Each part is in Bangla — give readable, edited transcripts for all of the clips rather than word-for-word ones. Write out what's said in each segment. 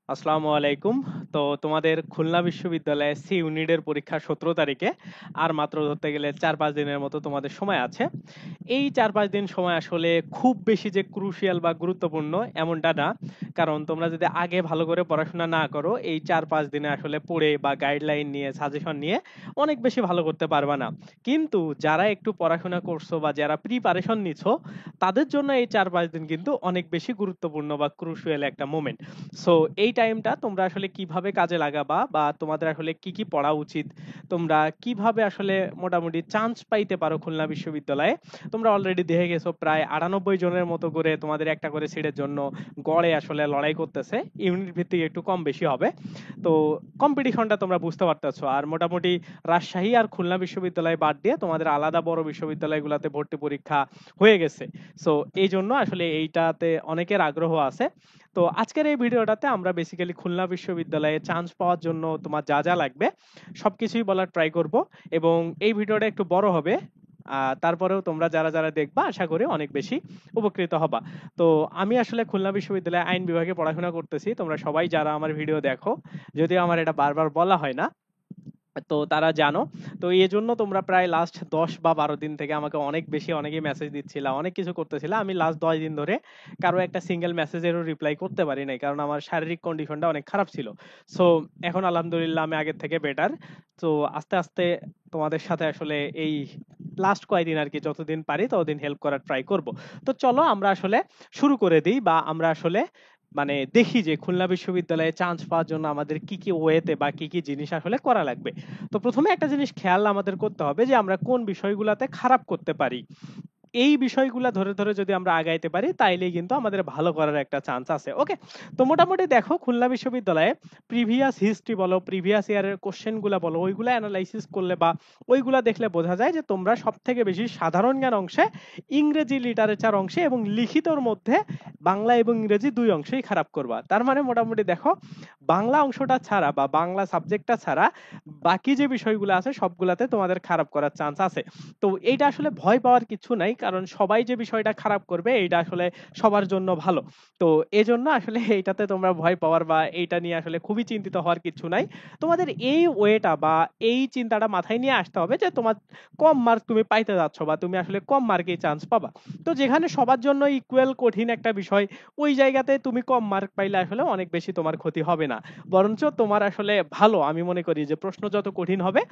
আসসালামু আলাইকুম। তো তোমাদের খুলনা বিশ্ববিদ্যালয়ে সি ইউনিটের পরীক্ষা ১৭ তারিখে। আর মাত্র ধরতে গেলে ৪-৫ দিনের মতো তোমাদের সময় আছে। এই ৪-৫ দিন সময় আসলে খুব বেশি যে ক্রুশিয়াল বা গুরুত্বপূর্ণ এমনটা না। কারণ তোমরা যদি আগে ভালো করে পড়াশোনা না করো, এই ৪-৫ দিনে আসলে পড়ে বা গাইডলাইন নিয়ে, সাজেশন নিয়ে অনেক বেশি ভালো করতে পারবা না। কিন্তু যারা একটু পড়াশোনা করছো বা যারা প্রিপারেশন নিছো, তাদের জন্য এই ৪-৫ দিন কিন্তু অনেক বেশি গুরুত্বপূর্ণ বা ক্রুশিয়াল একটা মোমেন্ট। সো এই টাইমটা তোমরা আসলে কিভাবে কাজে লাগাবা বা তোমাদের আসলে কি কি পড়া উচিত, তোমরা কিভাবে আসলে মোটামুটি চান্স পাইতে পারো খুলনা বিশ্ববিদ্যালয়ে। তোমরা অলরেডি দেখে গেছো প্রায় ৯৮ জনের মতো করে তোমাদের একটা করে সিটের জন্য গড়ে আসলে লড়াই করতেছে। ইউনিট ভিত্তিক একটু কম বেশি হবে। তো কম্পিটিশনটা তোমরা বুঝতে পারতেছো। আর মোটামুটি রাজশাহী আর খুলনা বিশ্ববিদ্যালয় বাদ দিয়ে তোমাদের আলাদা বড় বিশ্ববিদ্যালয়গুলোতে ভর্তি পরীক্ষা হয়ে গেছে। সো এই জন্য আসলে এইটাতে অনেকের আগ্রহ আছে। তো আজকের এই ভিডিওটাতে আমরা বেসিক্যালি খুলনা বিশ্ববিদ্যালয়ে চান্স পাওয়ার জন্য তোমার যা যা লাগবে সবকিছুই বলার ট্রাই করব। এবং এই ভিডিওটা একটু বড় হবে, তারপরেও তোমরা যারা যারা দেখবা আশা করি অনেক বেশি উপকৃত হবা। তো আমি আসলে খুলনা বিশ্ববিদ্যালয়ে আইন বিভাগে পড়াশোনা করতেছি, তোমরা সবাই যারা আমার ভিডিও দেখো, যদিও আমার এটা বারবার বলা হয় না, তো তারা জানো। তো এই জন্য তোমরা প্রায় লাস্ট ১০ বা ১২ দিন থেকে আমাকে অনেক বেশি অনেকেই মেসেজ দিচ্ছিল, অনেক কিছু করতেছিল। আমি লাস্ট ১০ দিন ধরে কারো একটা সিঙ্গেল মেসেজেরও রিপ্লাই করতে পারি নাই, কারণ আমার শারীরিক কন্ডিশনটা অনেক খারাপ ছিল। সো এখন আলহামদুলিল্লাহ আমি আগের থেকে বেটার। তো আস্তে আস্তে তোমাদের সাথে আসলে এই লাস্ট কয়েকদিন আর কি, যতদিন পারি ততদিন হেল্প করার ট্রাই করব। তো চলো আমরা আসলে শুরু করে দিই, বা আমরা আসলে মানে দেখি যে খুলনা বিশ্ববিদ্যালয়ে চান্স পাওয়ার জন্য আমাদের কি কি ওয়েতে বা কি কি জিনিস আসলে করা লাগবে। তো প্রথমে একটা জিনিস খেয়াল আমাদের করতে হবে যে আমরা কোন বিষয়গুলাতে খারাপ করতে পারি। এই বিষয়গুলা ধরে ধরে যদি আমরা আগাইতে পারি তাইলেই কিন্তু আমাদের ভালো করার একটা চান্স আছে। ওকে। তো মোটামুটি দেখো খুলনা বিশ্ববিদ্যালয়ে প্রিভিয়াস হিস্ট্রি বলো, প্রিভিয়াস ইয়ারের কোশ্চেন গুলা বলো, ওইগুলা অ্যানালাইসিস করলে বা ওইগুলা দেখলে বোঝা যায় যে তোমরা সব থেকে বেশি সাধারণ জ্ঞান অংশে, ইংরেজি লিটারেচার অংশে এবং লিখিতর মধ্যে বাংলা এবং ইংরেজি দুই অংশেই খারাপ করবা। তার মানে মোটামুটি দেখো বাংলা অংশটা ছাড়া বা বাংলা সাবজেক্টটা ছাড়া বাকি যে বিষয়গুলো আছে সবগুলাতে তোমাদের খারাপ করার চান্স আছে। তো এইটা আসলে ভয় পাওয়ার কিছু নাই, কারণ সবাই যে বিষয়টা খারাপ করবে এইটা আসলে সবার জন্য ভালো। তো এজন্য আসলে এইটাতে তোমরা ভয় পাওয়ার বা এইটা নিয়ে আসলে খুবই চিন্তিত হওয়ার কিছু নাই। তোমাদের এই ওয়েটা বা এই চিন্তাটা মাথায় নিয়ে আসতে হবে যে তোমার কম মার্ক তুমি পাইতে যাচ্ছ বা তুমি আসলে কম মার্কেই চান্স পাবা। তো যেখানে সবার জন্য ইকুয়াল কঠিন একটা বিষয়, ওই জায়গাতে তুমি কম মার্ক পাইলে আসলে অনেক বেশি তোমার ক্ষতি হবে না, বরঞ্চ তোমার আসলে ভালো। আমি মনে করি যে প্রশ্ন যত কঠিন হবে,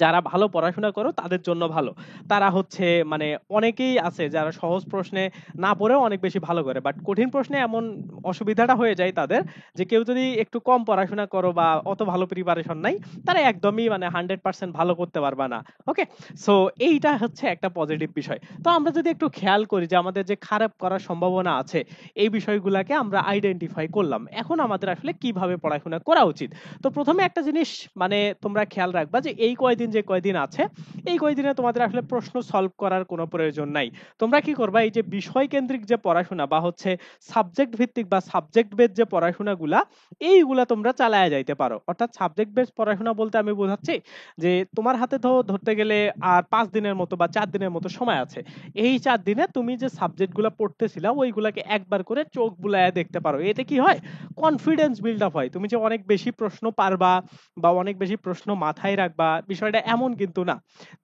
যারা ভালো পড়াশোনা করো তাদের জন্য ভালো। তারা হচ্ছে মানে অনেকেই আছে যারা সহজ প্রশ্নে না পড়েও অনেক বেশি ভালো করে, বাট কঠিন প্রশ্নে এমন অসুবিধাটা হয়ে যায় তাদের যে কেউ যদি একটু কম পড়াশোনা করো বা অত ভালো প্রিপারেশন নাই, তারা একদমই মানে 100% ভালো করতে পারবা না। ওকে। সো এইটা হচ্ছে একটা পজিটিভ বিষয়। তো আমরা যদি একটু খেয়াল করি যে আমাদের যে খারাপ করার সম্ভাবনা আছে, এই বিষয়গুলোকে আমরা আইডেন্টিফাই করলাম, এখন আমাদের আসলে কিভাবে পড়াশোনা করা উচিত। তো প্রথমে একটা জিনিস মানে তোমরা খেয়াল রাখবা যে এই কয়দিন যে কয়দিন আছে, এই কয়দিনে তোমাদের আসলে প্রশ্ন সলভ করার কোনো প্রয়োজন নাই। তোমরা কি করবা, এই যে বিষয় কেন্দ্রিক যে পড়াশোনা বা হচ্ছে সাবজেক্ট ভিত্তিক বা সাবজেক্ট বেস যে পড়াশোনাগুলা, এইগুলা তোমরা চালায়া যাইতে পারো। অর্থাৎ সাবজেক্ট বেস পড়াশোনা বলতে আমি বোঝাচ্ছি যে তোমার হাতে তো ধরতে গেলে আর ৫ দিনের মতো বা ৪ দিনের মতো সময় আছে। এই ৪ দিনে তুমি যে সাবজেক্টগুলো পড়তেছিলা ওইগুলাকে একবার করে চোখ বুলায়া দেখতে পারো। এতে কি হয়, কনফিডেন্স বিল্ড আপ হয়। তুমি যে অনেক বেশি প্রশ্ন পারবা বা অনেক বেশি প্রশ্ন মাথায় রাখবা, বিষয়টা এমন কিন্তু না।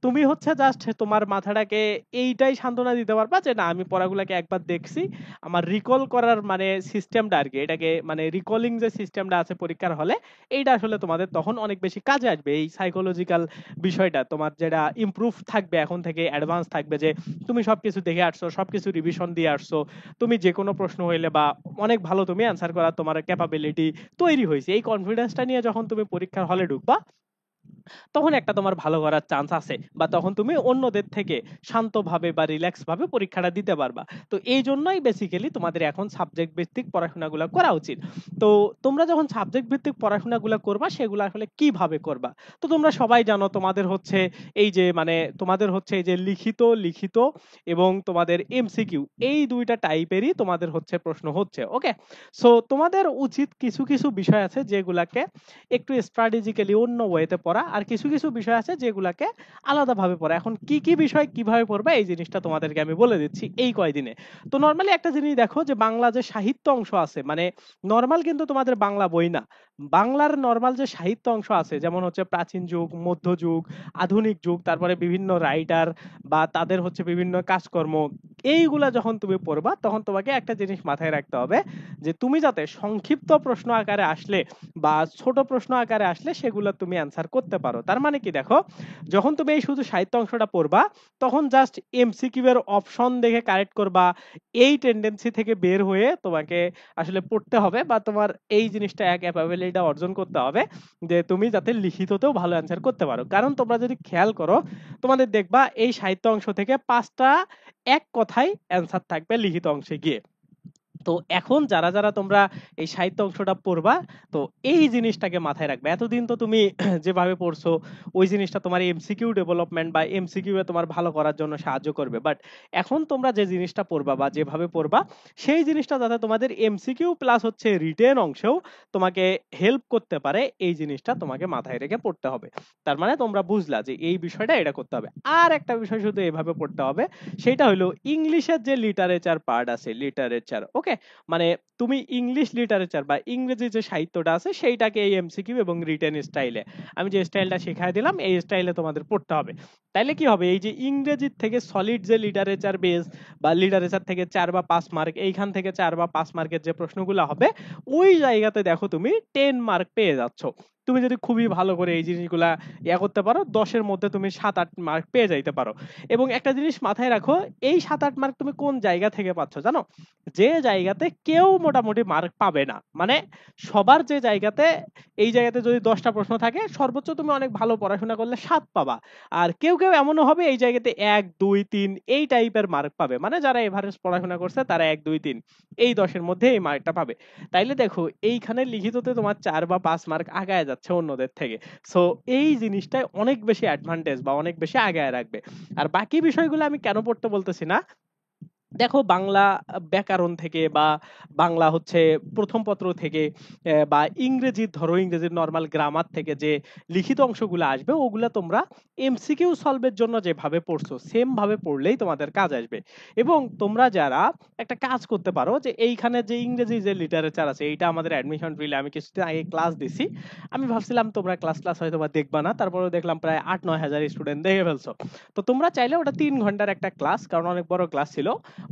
তুমি হচ্ছে জাস্ট তোমার মাথাটাকে এইটাই সান্ত্বনা দিতে পারবা যে না, আমি পড়াগুলোকে একবার দেখছি। আমার রিকল করার মানে সিস্টেমটা আর কি, এটাকে মানে রিকলিং যে সিস্টেমটা আছে পরীক্ষার হলে, এইটা আসলে তোমাদের তখন অনেক বেশি কাজে আসবে। এই সাইকোলজিক্যাল বিষয়টা তোমার যেটা ইমপ্রুভ থাকবে, এখন থেকে অ্যাডভান্স থাকবে, যে তুমি সবকিছু দেখে আসছো, সবকিছু রিভিশন দিয়ে আসছো, তুমি যে কোনো প্রশ্ন হইলে বা অনেক ভালো তুমি অ্যান্সার করার তোমার ক্যাপাবিলিটি তৈরি হয়েছে। এই কনফিডেন্সটা নিয়ে যখন তুমি পরীক্ষার হলে ঢুকবা, তখন একটা তোমার ভালো করার চান্স আছে, বা তখন তুমি অন্যদের থেকে শান্তভাবে বা রিল্যাক্স ভাবে পরীক্ষাটা দিতে পারবা। তো এই জন্যই বেসিক্যালি তোমাদের এখন সাবজেক্ট ভিত্তিক পড়াশোনাগুলো করা উচিত। তো তোমরা যখন সাবজেক্ট ভিত্তিক পড়াশোনাগুলো করবা, সেগুলো আসলে কিভাবে করবা। তো তোমরা সবাই জানো তোমাদের হচ্ছে এই যে মানে তোমাদের হচ্ছে এই যে লিখিত লিখিত এবং তোমাদের এমসিকিউ, এই দুইটা টাইপেরই তোমাদের হচ্ছে প্রশ্ন হচ্ছে। ওকে। সো তোমাদের উচিত কিছু কিছু বিষয় আছে যেগুলাকে একটু স্ট্র্যাটেজিক্যালি অন্য ওয়েতে পড়া, আর কিছু কিছু বিষয় আছে যেগুলাকে আলাদাভাবে পড়া। এখন কি কি বিষয় কিভাবে পড়বা এই জিনিসটা তোমাদেরকে আমি বলে দিচ্ছি এই কয়দিনে। তো নরমালি একটা জিনিস দেখো যে বাংলা যে সাহিত্য অংশ আছে, মানে নরমাল কিন্তু তোমাদের বাংলা বই না, বাংলার নরমাল যে সাহিত্য অংশ আছে যেমন হচ্ছে প্রাচীন যুগ, মধ্যযুগ, আধুনিক যুগ, তারপরে বিভিন্ন রাইটার বা তাদের হচ্ছে বিভিন্ন কাজকর্ম, এইগুলা যখন তুমি পড়বা তখন তোমাকে একটা জিনিস মাথায় রাখতে হবে যে তুমি যাতে সংক্ষিপ্ত প্রশ্ন আকারে আসলে বা ছোট প্রশ্ন আকারে আসলে সেগুলো তুমি অ্যান্সার করতে পারো। তার মানে কি দেখো, যখন তুমি এই শুধু সাহিত্য অংশটা পড়বা তখন জাস্ট এমসিকিউ এর অপশন দেখে কারেক্ট করবা, এই টেন্ডেন্সি থেকে বের হয়ে তোমাকে আসলে পড়তে হবে বা তোমার এই জিনিসটা এক ক্যাপাবিলিটি অর্জন করতে হবে যে তুমি যাতে লিখিততেও ভালো অ্যান্সার করতে পারো। কারণ তোমরা যদি খেয়াল করো তোমাদের দেখবা এই সাহিত্য অংশ থেকে 5টা এক কথায় অ্যান্সার থাকবে লিখিত অংশে গিয়ে। তো এখন যারা যারা তোমরা এই সাহিত্য অংশটা পড়বা, তো এই জিনিসটাকে মাথায় রাখবে। এতদিন তো তুমি যেভাবে পড়ছো ওই জিনিসটা তোমার এমসিকিউ ডেভেলপমেন্ট বা এমসিকিউ এ তোমার ভালো করার জন্য সাহায্য করবে, বাট এখন তোমরা যে জিনিসটা পড়বা বা যেভাবে পড়বা সেই জিনিসটা যাতে তোমাদের এমসিকিউ প্লাস হচ্ছে রিটেন অংশেও তোমাকে হেল্প করতে পারে, এই জিনিসটা তোমাকে মাথায় রেখে পড়তে হবে। তার মানে তোমরা বুঝলা যে এই বিষয়টা এটা করতে হবে। আর একটা বিষয় শুধু এভাবে পড়তে হবে, সেটা হলো ইংলিশের যে লিটারেচার পার্ট আছে, লিটারেচার, ওকে, মানে তুমি ইংলিশ লিটারেচার বা ইংরেজি যে সাহিত্যটা আছে সেইটাকে এই এমসিকিউ এবং রিটেন স্টাইলে, আমি যে স্টাইলটা শেখাই দিলাম এই স্টাইলে তোমাদের পড়তে হবে। তাইলে কি হবে, এই যে ইংরেজির থেকে সলিড যে লিটারেচার বেস বা লিটারেচার থেকে 4 বা 5 মার্ক, এইখান থেকে 4 বা 5 মার্কের যে প্রশ্নগুলো হবে ওই জায়গাতে দেখো তুমি 10 মার্ক পেয়ে যাচ্ছ। তুমি যদি খুবই ভালো করে এই জিনিসগুলা করতে পারো 10-এর মধ্যে তুমি 7-8 মার্ক পেয়ে যাইতে পারো। এবং একটা জিনিস মাথায় রাখো, এই 7-8 মার্ক তুমি কোন জায়গা থেকে পাচ্ছ জানো, যে জায়গাতে কেউ মোটামুটি মার্ক পাবে না, মানে সবার যে জায়গাতে, এই জায়গাতে যদি 10টা প্রশ্ন থাকে সর্বোচ্চ তুমি অনেক ভালো পড়াশোনা করলে 7 পাবা। আর কেউ কেউ এমনও হবে এই জায়গাতে 1 2 3 এই টাইপের মার্ক পাবে, মানে যারা এভারেজ পড়াশোনা করছে তারা 1 2 3 এই 10-এর মধ্যে এই মার্কটা পাবে। তাইলে দেখো এইখানে লিখিততে তোমার 4 বা 5 মার্ক আগায় যাচ্ছে অন্যদের থেকে। সো এই জিনিসটাই অনেক বেশি অ্যাডভান্টেজ বা অনেক বেশি আগায় রাখবে। আর বাকি বিষয়গুলো আমি কেন পড়তে বলতেছি না, দেখো বাংলা ব্যাকরণ থেকে বা বাংলা হচ্ছে প্রথম পত্র থেকে বা ইংরেজি ধরো ইংরেজির নর্মাল গ্রামার থেকে যে লিখিত অংশগুলো আসবে ওগুলা তোমরা এমসিকিউ সলভের জন্য যেভাবে পড়ছো সেম ভাবে পড়লেই তোমাদের কাজ আসবে। এবং তোমরা যারা একটা কাজ করতে পারো যে এইখানে যে ইংরেজি যে লিটারেচার আছে এইটা আমাদের অ্যাডমিশন ফিলে আমি কিছুদিন আগে ক্লাস দিছি, আমি ভাবছিলাম তোমরা ক্লাস ক্লাস হয়তো বা দেখবা না, তারপরেও দেখলাম প্রায় 8-9 হাজার স্টুডেন্ট দেখে ফেলছো। তো তোমরা চাইলে ওটা 3 ঘন্টার একটা ক্লাস, কারণ অনেক বড় ক্লাস ছিল,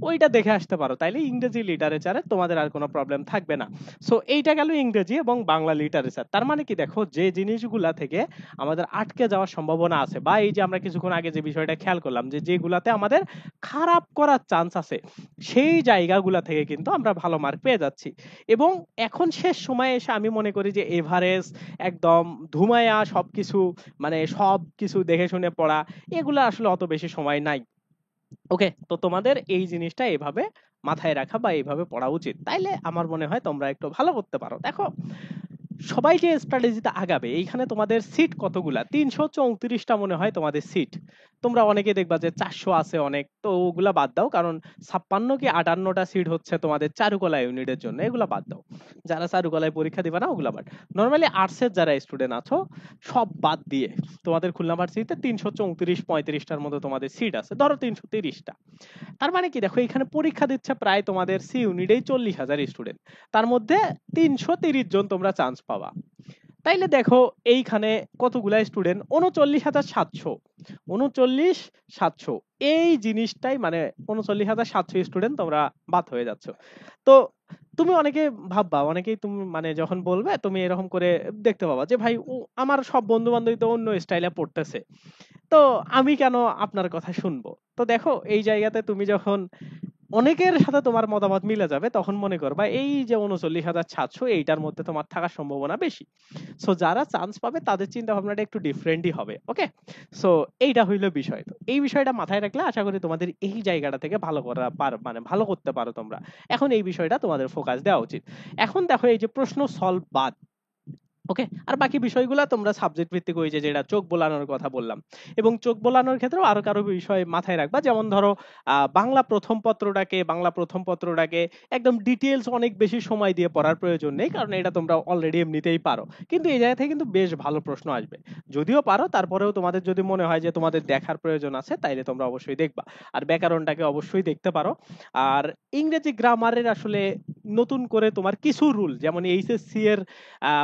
ওইটা দেখে আসতে পারো, তাইলে ইংরেজি লিটারেচারে তোমাদের আর কোনো প্রবলেম থাকবে না। সো এইটা গেল ইংরেজি এবং বাংলা লিটারেচার। তার মানে কি দেখো, যে জিনিসগুলা থেকে আমাদের আটকে যাওয়ার সম্ভাবনা আছে বা এই যে আমরা কিছুক্ষণ আগে যে বিষয়টা খেয়াল করলাম যে যেগুলাতে আমাদের খারাপ করার চান্স আছে সেই জায়গাগুলা থেকে কিন্তু আমরা ভালো মার্ক পেয়ে যাচ্ছি। এবং এখন শেষ সময়ে এসে আমি মনে করি যে এভারেজ একদম ধুমায়া সবকিছু, মানে সবকিছু দেখে শুনে পড়া, এগুলা আসলে অত বেশি সময় নাই। ওকে, তো তোমাদের এই জিনিসটা এভাবে মাথায় রাখা বা এইভাবে পড়া উচিত, তাইলে আমার মনে হয় তোমরা একটু ভালো করতে পারো। দেখো সবাই যে স্ট্র্যাটেজিতে আগাবে, এইখানে তোমাদের সিট কতগুলা, 334টা মনে হয় তোমাদের সিট। তোমরা অনেকে দেখবা যে 400 আছে অনেক, তো ওগুলা বাদ দাও, কারণ 56 কি 58টা সিট হচ্ছে তোমাদের চারুকলা ইউনিটের জন্য, এগুলা বাদ দাও। যারা চারুকলায় পরীক্ষা দিবা না ওগুলা বাদ। নর্মালি আর্টসের যারা স্টুডেন্ট আছো সব বাদ দিয়ে তোমাদের খুলনা ভার্সিটিতে 334-35টার মতো তোমাদের সিট আছে, ধরো 330টা। তার মানে কি দেখো, এখানে পরীক্ষা দিচ্ছে প্রায় তোমাদের সি ইউনিটেই 40,000 স্টুডেন্ট, তার মধ্যে 330 জন তোমরা চান্স পাবা। তাইলে দেখো এইখানে কতগুলা স্টুডেন্ট, 39,700, 39,700, এই জিনিসটাই মানে 39,700 স্টুডেন্ট তোমরা বাদ হয়ে যাচ্ছ। তো তুমি অনেকে ভাববা, অনেকেই তুমি মানে যখন বলবে তুমি এরকম করে দেখতে পাবা যে ভাই আমার সব বন্ধু বান্ধবী তো অন্য স্টাইলে পড়তেছে, তো আমি কেন আপনার কথা শুনবো। তো দেখো এই জায়গাতে তুমি যখন অনেকের সাথে তোমার মতামত মিলে যাবে তখন মনে করবা এই যে 39,700 এইটার মধ্যে তোমার থাকার সম্ভাবনা বেশি। সো যারা চান্স পাবে তাদের চিন্তা ভাবনাটা একটু ডিফারেন্টই হবে। ওকে, সো এইটা হইলো বিষয়। তো এই বিষয়টা মাথায় রাখলে আশা করি তোমাদের এই জায়গাটা থেকে ভালো করা মানে ভালো করতে পারো তোমরা। এখন এই বিষয়টা তোমাদের ফোকাস দেওয়া উচিত। এখন দেখো এই যে প্রশ্ন সলভ বাদ, ওকে, আর বাকি বিষয়গুলো তোমরা সাবজেক্ট ভিত্তিক ওই যে যেটা চোখ বোলানোর কথা বললাম, এবং চোখ বোলানোর ক্ষেত্রেও আরো কারো বিষয় মাথায় রাখবা, যেমন ধরো বাংলা প্রথম পত্রটাকে একদম ডিটেলস অনেক বেশি সময় দিয়ে পড়ার প্রয়োজন নেই, কারণ এটা তোমরা অলরেডি এমনিতেই পারো, কিন্তু এই জায়গা থেকে কিন্তু বেশ ভালো প্রশ্ন আসবে। যদিও পারো, তারপরেও তোমাদের যদি মনে হয় যে তোমাদের দেখার প্রয়োজন আছে, তাইলে তোমরা অবশ্যই দেখবা। আর ব্যাকরণটাকে অবশ্যই দেখতে পারো। আর ইংরেজি গ্রামারের আসলে নতুন করে তোমার কিছু রুল, যেমন এইচএসসি এর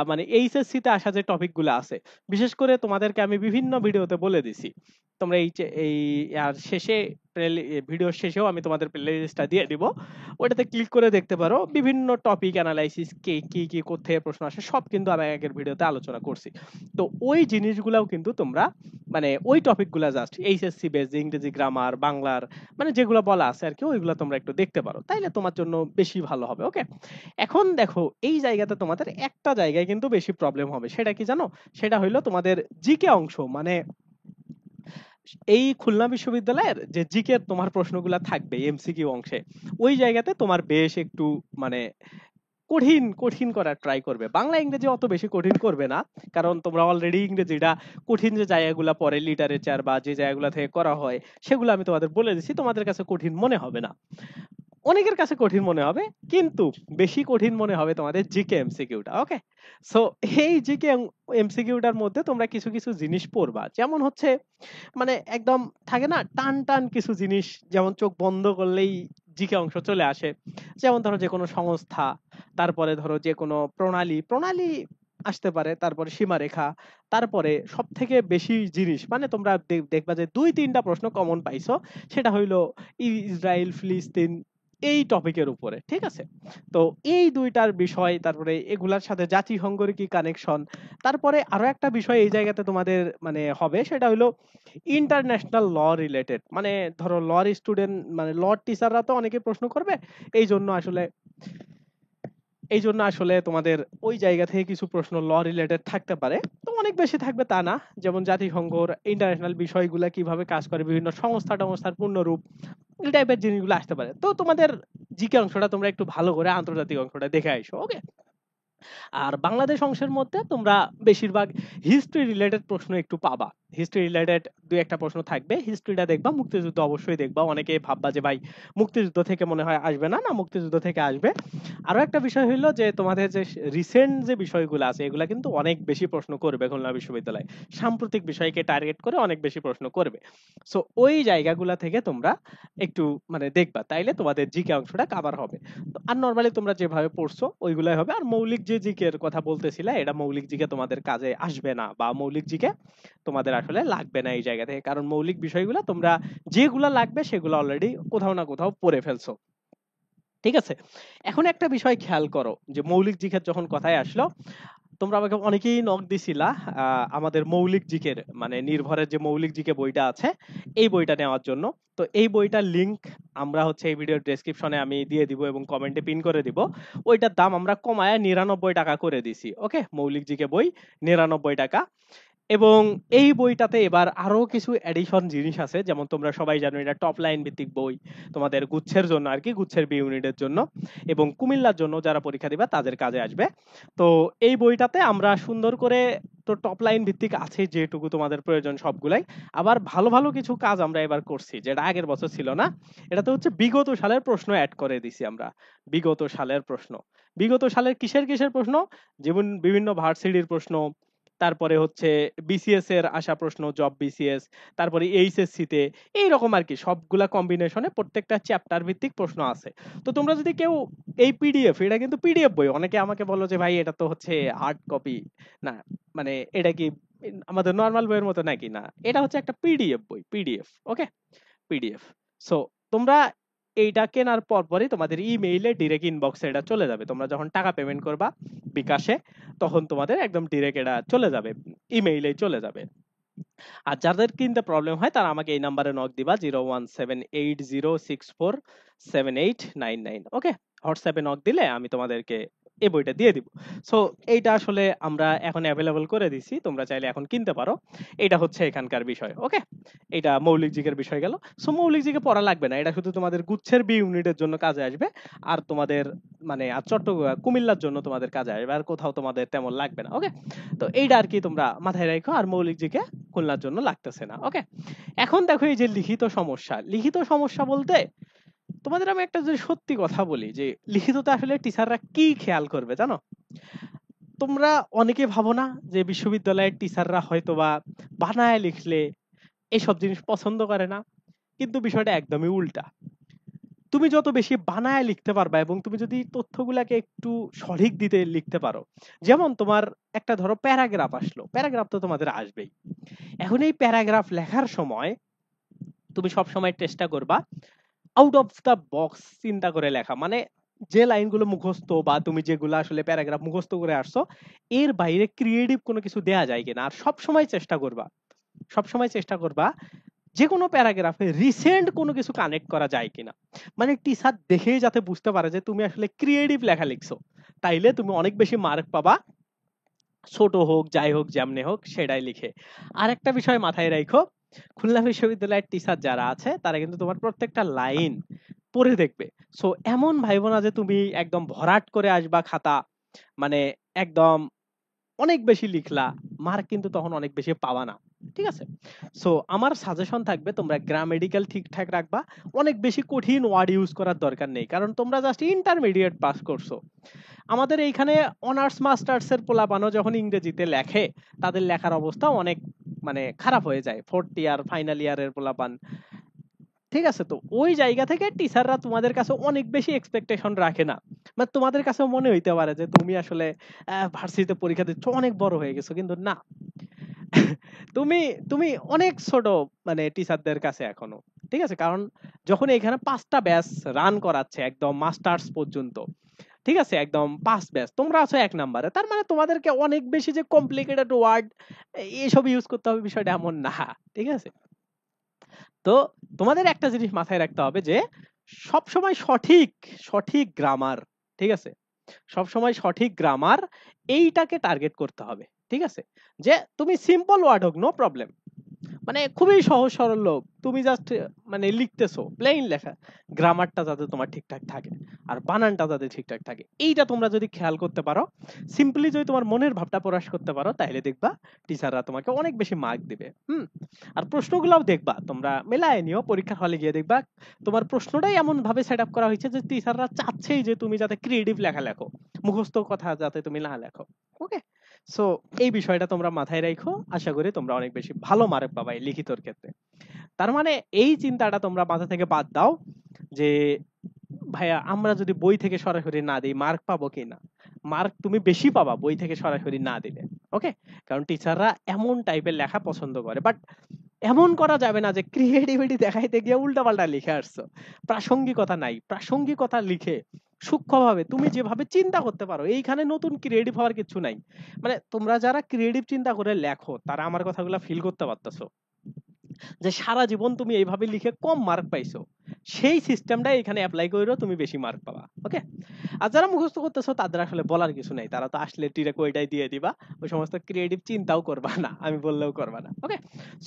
মানে এইচএসসি তে আসা যে টপিক গুলো আছে, বিশেষ করে তোমাদেরকে আমি বিভিন্ন ভিডিওতে বলে দিছি। তোমরা এই আর শেষে ভিডিও শেষেও আমি তোমাদের প্লে লিস্টটা দিয়ে দিব, ওটাতে ক্লিক করে দেখতে পারো বিভিন্ন টপিক অ্যানালাইসিস কে কি কি কোথায় প্রশ্ন আসে সব কিন্তু আমি আগের ভিডিওতে আলোচনা করছি। তো ওই জিনিসগুলাও কিন্তু তোমরা মানে ওই টপিকগুলা জাস্ট এইচএসসি বেস ইংরেজি গ্রামার বাংলার মানে যেগুলো বলা আছে আর কি, ওইগুলো তোমরা একটু দেখতে পারো, তাইলে তোমার জন্য বেশি ভালো হবে। ওকে, এখন দেখো এই জায়গাতে তোমাদের একটা জায়গায় কিন্তু বেশি প্রবলেম হবে, সেটা কি জানো? সেটা হইলো তোমাদের জিকে অংশ, মানে এই খুলনা বিশ্ববিদ্যালয়ের যে জিকে তোমার প্রশ্নগুলা থাকবে এমসিকিউ অংশে, ওই জায়গাতে তোমার বেশ একটু মানে কঠিন কঠিন করার ট্রাই করবে। বাংলা ইংরেজি অত বেশি কঠিন করবে না, কারণ তোমরা অলরেডি ইংরেজিটা কঠিন যে জায়গাগুলো পড়ে লিটারেচার বা যে জায়গাগুলো থেকে করা হয় সেগুলো আমি তোমাদের বলে দিচ্ছি, তোমাদের কাছে কঠিন মনে হবে না। অনেকের কাছে কঠিন মনে হবে, কিন্তু বেশি কঠিন মনে হবে তোমাদের জিকে এমসিকিউটা। ওকে, সো এই জিকে এমসিকিউটার মধ্যে তোমরা কিছু কিছু জিনিস পড়বা, যেমন হচ্ছে মানে একদম থাকে না টান টান কিছু জিনিস, যেমন চোখ বন্ধ করলেই জিকে অংশ চলে আসে। যেমন ধরো যে কোনো সংস্থা, তারপরে ধরো যে কোনো প্রণালী প্রণালী আসতে পারে, তারপরে সীমারেখা, তারপরে সব থেকে বেশি জিনিস মানে তোমরা দেখবা যে দুই তিনটা প্রশ্ন কমন পাইছো, সেটা হইলো ইসরায়েল ফিলিস্তিন এই টপিকের উপরে। ঠিক আছে, তো এই দুইটার বিষয়, তারপরে এগুলার সাথে জাতিসংঘের কি কানেকশন, তারপরে আরো একটা বিষয় এই জায়গাতে তোমাদের মানে হবে, সেটা হলো ইন্টারন্যাশনাল ল রিলেটেড, মানে ধরো লর স্টুডেন্ট মানে ল টিচাররা তো অনেকে প্রশ্ন করবে, এই জন্য আসলে এই জন্য আসলে তোমাদের ওই জায়গা থেকে কিছু প্রশ্ন ল রিলেটেড থাকতে পারে। তো অনেক বেশি থাকবে তা না, যেমন জাতিসংঘর ইন্টারন্যাশনাল বিষয়গুলা কিভাবে কাজ করে, বিভিন্ন সংস্থা টংস্থার পূর্ণরূপ, এই টাইপের জিনিসগুলো আসতে পারে। তো তোমাদের জিকে অংশটা তোমরা একটু ভালো করে আন্তর্জাতিক অংশটা দেখে আইসো। ওকে, আর বাংলাদেশ অংশের মধ্যে তোমরা বেশিরভাগ হিস্ট্রি রিলেটেড প্রশ্ন একটু পাবা। হিস্ট্রি রিলেটেড দুই একটা প্রশ্ন থাকবে, হিস্ট্রিটা দেখবা, মুক্তিযুদ্ধ অবশ্যই দেখবা। অনেকে ভাববা যে ভাই মুক্তিযুদ্ধ থেকে মনে হয় আসবে না, না মুক্তিযুদ্ধ থেকে আসবে। আরো একটা বিষয় হইলো যে তোমাদের যে রিসেন্ট যে বিষয়গুলো আছে এগুলা কিন্তু অনেক বেশি প্রশ্ন করবে খুলনা বিশ্ববিদ্যালয়, সাম্প্রতিক বিষয়কে টার্গেট করে অনেক বেশি প্রশ্ন করবে। সো ওই জায়গাগুলা থেকে তোমরা একটু মানে দেখবা, তাইলে তোমাদের জিকে অংশটা কভার হবে। তো আর নরমালি তোমরা যেভাবে পড়ছো ওইগুলাই হবে। আর মৌলিক যে জিকের কথা বলতেছিলে, এটা মৌলিক জিকে তোমাদের কাজে আসবে না, বা মৌলিক জিকে তোমাদের আসলে লাগবে না এই জায়গা থেকে, কারণ মৌলিক বিষয়গুলো তোমরা যেগুলা লাগবে সেগুলো অলরেডি কোথাও না কোথাও পড়ে ফেলছো। ঠিক আছে, এখন একটা বিষয় খেয়াল করো, যে মৌলিক জিকের যখন কথায় আসলো, তোমরা আমাকে অনেকেই নক দিছিলা আমাদের মৌলিক জিকের মানে নির্ভরের যে মৌলিক জিকে বইটা আছে এই বইটা নেওয়ার জন্য। তো এই বইটার লিংক আমরা হচ্ছে এই ভিডিওর ডেসক্রিপশনে আমি দিয়ে দিব এবং কমেন্টে পিন করে দিব। ওইটার দাম আমরা কমায় 99 টাকা করে দিছি। ওকে, মৌলিক জিকে বই 99 টাকা। এবং এই বইটাতে এবার আরো কিছু এডিশন জিনিস আছে, যেমন তোমরা সবাই জানো এটা টপ লাইন ভিত্তিক বই, তোমাদের গুচ্ছের জন্য আর কি, গুচ্ছের বি ইউনিটের জন্য এবং কুমিল্লার জন্য যারা পরীক্ষা দিবা তাদের কাজে আসবে। তো এই বইটাতে আমরা সুন্দর করে, তো টপ লাইন ভিত্তিক আছে যেটুকু তোমাদের প্রয়োজন সবগুলাই, আবার ভালো ভালো কিছু কাজ আমরা এবার করছি যেটা আগের বছর ছিল না। এটাতে হচ্ছে বিগত সালের প্রশ্ন অ্যাড করে দিছি আমরা। বিগত সালের প্রশ্ন, বিগত সালের কিসের কিসের প্রশ্ন, যেমন বিভিন্ন ভার্সিটির প্রশ্ন, তারপরে হচ্ছে বিসিএস এর আসা প্রশ্ন, জব বিসিএস, তারপরে এইচএসসি তে, এইরকম আর কি সবগুলা কম্বিনেশনে প্রত্যেকটা চ্যাপ্টার ভিত্তিক প্রশ্ন আছে। তো তোমরা যদি কেউ এই পিডিএফ, এটা কিন্তু পিডিএফ বই, অনেকে আমাকে বলো যে ভাই এটা তো হচ্ছে হার্ড কপি, না মানে এটা কি আমাদের নর্মাল বইয়ের মতো নাকি, না এটা হচ্ছে একটা পিডিএফ বই, পিডিএফ। ওকে, পিডিএফ। সো তোমরা এইটা কেনার পর পরই তোমাদের ইমেইলে ডিরেক্ট ইনবক্সে এটা চলে যাবে, তোমরা যখন টাকা পেমেন্ট করবা বিকাশে, তখন তোমাদের একদম ডিরেক্ট এটা চলে যাবে, ইমেইলে চলে যাবে। আর যাদের কিনতে প্রবলেম হয় তারা আমাকে এই নাম্বারে নক দিবা, 01780647899। ওকে, হোয়াটসঅ্যাপে নক দিলে আমি তোমাদেরকে এই বইটা দিয়ে দিব। সো এইটা আসলে আমরা এখন অ্যাভেলেবল করে দিছি, তোমরা চাইলে এখন কিনতে পারো। এটা হচ্ছে এখানকার বিষয়। ওকে, এটা মৌলিক জিকের বিষয় গেল। সো মৌলিক জিকে পড়া লাগবে না, এটা শুধু তোমাদের গুচ্ছের বি ইউনিটের জন্য কাজে আসবে। আর তোমাদের মানে আর চট্টগ্রাম কুমিল্লার জন্য তোমাদের কাজে আসবে, আর কোথাও তোমাদের তেমন লাগবে না। ওকে, তো এইটা আর কি তোমরা মাথায় রাখো। আর মৌলিক জিকে খুলনার জন্য লাগতেছে না। ওকে, এখন দেখো এই যে লিখিত সমস্যা, লিখিত সমস্যা বলতে তোমাদের আমি একটা যদি সত্যি কথা বলি, যে লিখিততে আসলে টিচাররা কি খেয়াল করবে জানো? তোমরা অনেকে ভাবো না যে বিশ্ববিদ্যালয়ের টিচাররা হয়তোবা বানায় লিখলে এসব জিনিস পছন্দ করে না, কিন্তু বিষয়টা একদমই উল্টা। তুমি যত বেশি বানায় লিখতে পারবা এবং তুমি যদি তথ্যগুলাকে একটু সঠিক দিতে লিখতে পারো, যেমন তোমার একটা ধরো প্যারাগ্রাফ আসলো, প্যারাগ্রাফ তো তোমাদের আসবেই। এখন এই প্যারাগ্রাফ লেখার সময় তুমি সব সময় চেষ্টা করবা আউট অফ দা বক্স চিন্তা করে লেখা, মানে যে লাইনগুলো মুখস্থ বা তুমি যেগুলো আসলে প্যারাগ্রাফ মুখস্থ করে আসছো এর বাইরে ক্রিয়েটিভ কোনো কিছু দেয়া যায় কিনা। আর সব সময় চেষ্টা করবা, সব সময় চেষ্টা করবা যে কোনো প্যারাগ্রাফে রিসেন্ট কোনো কিছু কানেক্ট করা যায় কিনা, মানে টিচার দেখেই যাতে বুঝতে পারে যে তুমি আসলে ক্রিয়েটিভ লেখা লিখছো, তাইলে তুমি অনেক বেশি মার্ক পাবা, ছোট হোক যাই হোক যেমনে হোক সেটাই লিখে। আর একটা বিষয় মাথায় রাখো, খুলনা বিশ্ববিদ্যালয়ের টিচার যারা আছে তারা কিন্তু তোমার প্রত্যেকটা লাইন পড়ে দেখবে। সো এমন ভাইবো না যে তুমি একদম ভরাট করে আসবা খাতা, মানে একদম অনেক বেশি লিখলা, মার্ক কিন্তু তখন অনেক বেশি পাওয়া না। ঠিক আছে? সো আমার সাজেশন থাকবে তোমরা গ্রামেটিক্যাল ঠিকঠাক রাখবা, অনেক বেশি কঠিন ওয়ার্ড ইউজ করার দরকার নেই, কারণ তোমরা জাস্ট ইন্টারমিডিয়েট পাস করছো। আমাদের এইখানে অনার্স মাস্টার্স এর পোলাপানও যখন ইংরেজিতে লেখে তাদের লেখার অবস্থা অনেক মানে খারাপ হয়ে যায়, ফোর্থ ইয়ার ফাইনাল ইয়ারের পোলাপান। ঠিক আছে? তো ওই জায়গা থেকে টিচাররা তোমাদের কাছে অনেক বেশি এক্সপেকটেশন রাখে না, মানে তোমাদের কাছে মনে হইতে পারে যে তুমি আসলে ভার্সিটিতে পরীক্ষা দিচ্ছ অনেক বড় হয়ে গেছো, কিন্তু না। তুমি তুমি অনেক ছোট মানে টিচারদের কাছে এখনো। ঠিক আছে? কারণ যখন এখানে 5টা ব্যাচ রান করাচ্ছে একদম মাস্টার্স পর্যন্ত, ঠিক আছে, একদম পাস ব্যাচ, তোমরা আছো 1 নম্বরে, তার মানে তোমাদেরকে অনেক বেশি যে কমপ্লিকেটেড ওয়ার্ড এসব ইউজ করতে হবে বিষয়টা এমন না। ঠিক আছে? তো তোমাদের একটা জিনিস মাথায় রাখতে হবে যে সব সময় সঠিক সঠিক গ্রামার, ঠিক আছে, সব সময় সঠিক গ্রামার এইটাকে টার্গেট করতে হবে। ঠিক আছে? যে তুমি সিম্পল ওয়ার্ড হোক নো প্রবলেম, মানে খুবই সহজ সরল লোক, তুমি জাস্ট মানে লিখতেছো প্লেন লেখা, গ্রামারটা যাতে তোমার ঠিকঠাক থাকে আর বানানটা যাতে ঠিকঠাক থাকে, এইটা তোমরা যদি খেয়াল করতে পারো, সিম্পলি যদি তোমার মনের ভাবটা প্রকাশ করতে পারো, তাহলে দেখবা টিচাররা তোমাকে অনেক বেশি মার্ক দিবে। আর প্রশ্নগুলোও দেখবা তোমরা মেলায় নিও, পরীক্ষার হলে গিয়ে দেখবা তোমার প্রশ্নটাই এমন ভাবে সেট আপ করা হয়েছে যে টিচাররা চাচ্ছেই যে তুমি যাতে ক্রিয়েটিভ লেখা লেখো, মুখস্থ কথা যাতে তুমি না লেখো। ওকে, সো এই বিষয়টা তোমরা মাথায় রাখো, আশা করি তোমরা অনেক বেশি ভালো মার্ক পাবা এই লিখিতর ক্ষেত্রে। তার মানে এই চিন্তাটা তোমরা মাথা থেকে বাদ দাও যে ভাইয়া আমরা যদি বই থেকে সরাসরি না দিই মার্ক পাবো কিনা। মার্ক তুমি বেশি পাবা বই থেকে সরাসরি না দিলে। ওকে, কারণ টিচাররা এমন টাইপের লেখা পছন্দ করে, বাট এমন করা যাবে না যে ক্রিয়েটিভিটি দেখাইতে গিয়ে উল্টাপাল্টা লিখে আসছো, প্রাসঙ্গিকতা নাই, প্রাসঙ্গিকতা লিখে সূক্ষ্মভাবে তুমি যেভাবে চিন্তা করতে পারো, এইখানে নতুন ক্রিয়েটিভ হওয়ার কিছু নাই। মানে তোমরা যারা ক্রিয়েটিভ চিন্তা করে লেখো তারা আমার কথাগুলো ফিল করতে পারতেছো, যে সারা জীবন তুমি এইভাবে লিখে কম মার্ক পাইছো, সেই সিস্টেমটা এখানে অ্যাপ্লাই করেও তুমি বেশি মার্ক পাবা। ওকে, আর যারা মুখস্থ করতেছো তাদের আসলে বলার কিছু নাই, তারা তো আসলে ডিরেক্ট ওইটাই দিয়ে দিবা, ওই সমস্ত ক্রিয়েটিভ চিন্তাও করবা না, আমি বললেও করবা না। ওকে,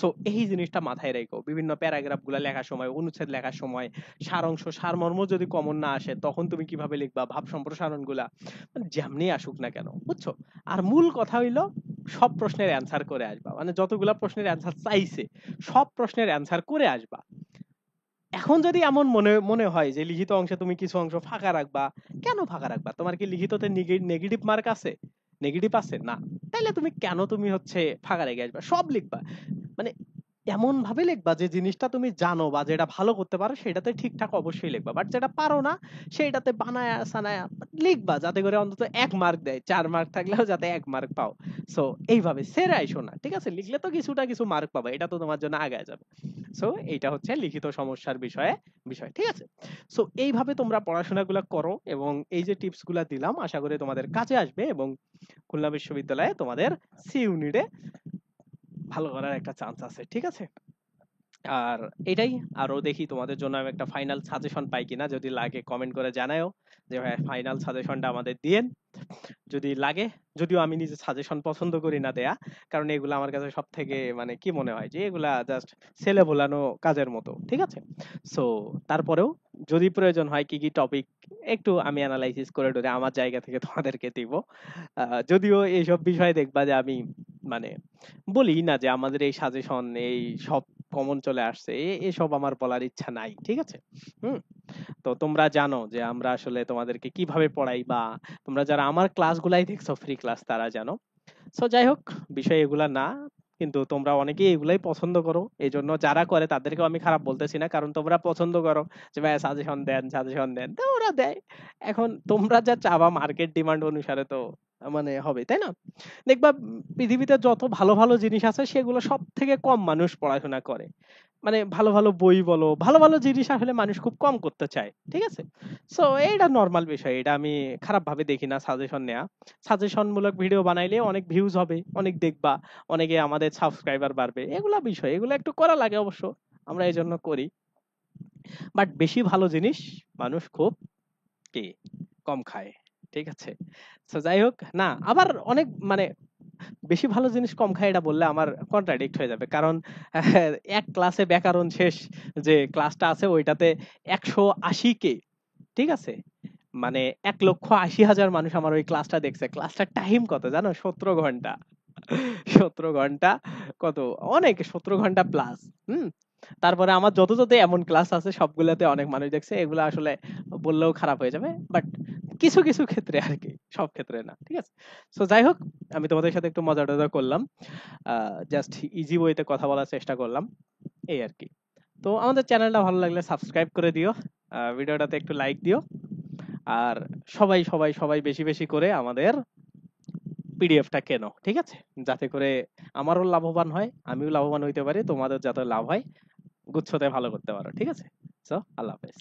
সো এই জিনিসটা মাথায় রেখো, বিভিন্ন প্যারাগ্রাফ গুলা লেখার সময়, অনুচ্ছেদ লেখার সময় সারাংশ সারমর্ম যদি কমন না আসে তখন তুমি কিভাবে লিখবা, ভাব সম্প্রসারণ গুলা মানে যেমনি আসুক না কেন, বুঝছো? আর মূল কথা হইলো সব প্রশ্নের অ্যান্সার করে আসবা, মানে যতগুলা প্রশ্নের অ্যান্সার চাইছে সব প্রশ্নের অ্যান্সার করে আসবা। এখন যদি এমন মনে মনে হয় যে লিখিত অংশে তুমি কিছু অংশ ফাঁকা রাখবা, কেন ফাঁকা রাখবা? তোমার কি লিখিততে নেগেটিভ মার্ক আছে? নেগেটিভ আছে না? তাইলে তুমি কেন তুমি হচ্ছে ফাঁকা রেখে আসবা? সব লিখবা, মানে এমন ভাবে লিখবা যে জিনিসটা তুমি জানো বা যেটা ভালো করতে পারো সেটাতে ঠিকঠাক অবশ্যই লিখবা, বাট যেটা পারো না সেটাতে বানায়া সানায়া লিখবা, যাতে করে অন্তত 1 মার্ক দেয়, 4 মার্ক থাকলেও যাতে 1 মার্ক পাও। সো এইভাবে সেরা আইসো না, ঠিক আছে? লিখলে তো কিছুটা কিছু মার্ক পাবা, এটা তো তোমার জন্য আগায় যাবে। সো এইটা হচ্ছে লিখিত সমস্যার বিষয়, ঠিক আছে? সো এইভাবে তোমরা পড়াশোনাগুলো করো এবং এই যে টিপস গুলা দিলাম আশা করি তোমাদের কাজে আসবে এবং খুলনা বিশ্ববিদ্যালয়ে তোমাদের সি ইউনিটে ভালো করার একটা চান্স আছে। ঠিক আছে? আর এটাই, আরো দেখি তোমাদের জন্য আমি একটা ফাইনাল সাজেশন পাই কিনা, যদি লাগে কমেন্ট করে জানাও। যে ভাই ফাইনাল সাজেশনটা আমাদের দিয়েন যদি লাগে। যদিও আমি নিজে সাজেশন পছন্দ করি না দেয়া, কারণ এগুলা আমার কাছে সব থেকে মানে কি মনে হয় যে এগুলা জাস্ট ছেলে ভোলানো কাজের মতো, ঠিক আছে। সো তারপরেও যদি প্রয়োজন হয় কি কি টপিক একটু আমি অ্যানালাইসিস করে টরে আমার জায়গা থেকে তোমাদেরকে দিব। যদিও এইসব বিষয়ে দেখবা যে আমি মানে বলি না যে আমাদের এই সাজেশন এই সব কমন চলে আসছে, এসব আমার বলার ইচ্ছা নাই, ঠিক আছে। হুম। তো তোমরা জানো যে আমরা আসলে তোমাদেরকে কিভাবে পড়াই, বা তোমরা যারা আমার ক্লাসগুলাই দেখছো ফ্রি ক্লাস তারা জানো। সো যাই হোক, বিষয় এগুলা না, কিন্তু তোমরা অনেকেই এগুলাই পছন্দ করো, এই জন্য যারা করে তাদেরকেও আমি খারাপ বলতেছি না, কারণ তোমরা পছন্দ করো যে ভাই সাজেশন দেন সাজেশন দেন, তো ওরা দেয়। এখন তোমরা যা চাবা মার্কেট ডিমান্ড অনুসারে তো মানে হবে, তাই না? দেখবা পৃথিবীতে যত ভালো ভালো জিনিস আছে সেগুলো সব থেকে কম মানুষ পড়াশোনা করে। মানে ভালো ভালো বই বলো, ভালো ভালো জিনিস আসলে মানুষ খুব কম করতে চায়, ঠিক আছে। সো এইটা নর্মাল বিষয়, এটা আমি খারাপ ভাবে দেখি না সাজেশন নেওয়া। সাজেশন মূলক ভিডিও বানাইলে অনেক ভিউজ হবে, অনেক দেখবা, অনেকে আমাদের সাবস্ক্রাইবার বাড়বে, এগুলা বিষয়, এগুলো একটু করা লাগে অবশ্য, আমরা এই জন্য করি। বাট বেশি ভালো জিনিস মানুষ খুব কি কম খায়, ঠিক আছে। তো যাই হোক, না আবার অনেক মানে বেশি ভালো জিনিস কম খায় এটা বললে আমার কন্ট্রাডিক্ট হয়ে যাবে, কারণ এক ক্লাসে ব্যাকরণ শেষ যে ক্লাসটা আছে ওইটাতে 180 কে, ঠিক আছে, মানে 1,80,000 মানুষ আমার ওই ক্লাসটা দেখছে। ক্লাসটার টাইম কত জানো? 17 ঘন্টা। 17 ঘন্টা, কত অনেক, 17 ঘন্টা প্লাস। হুম। তারপরে আমার যত যত এমন ক্লাস আছে সবগুলোতে অনেক মানুষ দেখছে, এগুলো আসলে বললেও খারাপ হয়ে যাবে, বাট কিছু কিছু ক্ষেত্রে আর কি, সব ক্ষেত্রে না, ঠিক আছে। সো যাই হোক, আমি তোমাদের সাথে একটু মজা টজা করলাম, জাস্ট ইজি ওয়েতে কথা বলার চেষ্টা করলাম, এই আর কি। তো আমাদের চ্যানেলটা ভালো লাগলে সাবস্ক্রাইব করে দিও, ভিডিওটাতে একটু লাইক দিও, আর সবাই সবাই সবাই বেশি বেশি করে আমাদের পিডিএফটা কেনো, ঠিক আছে, যাতে করে আমারও লাভবান হয়, আমিও লাভবান হইতে পারি, তোমাদের যাতে লাভ হয়, গুচ্ছতে ভালো করতে পারো, ঠিক আছে। সো আল্লাহ হাফেজ।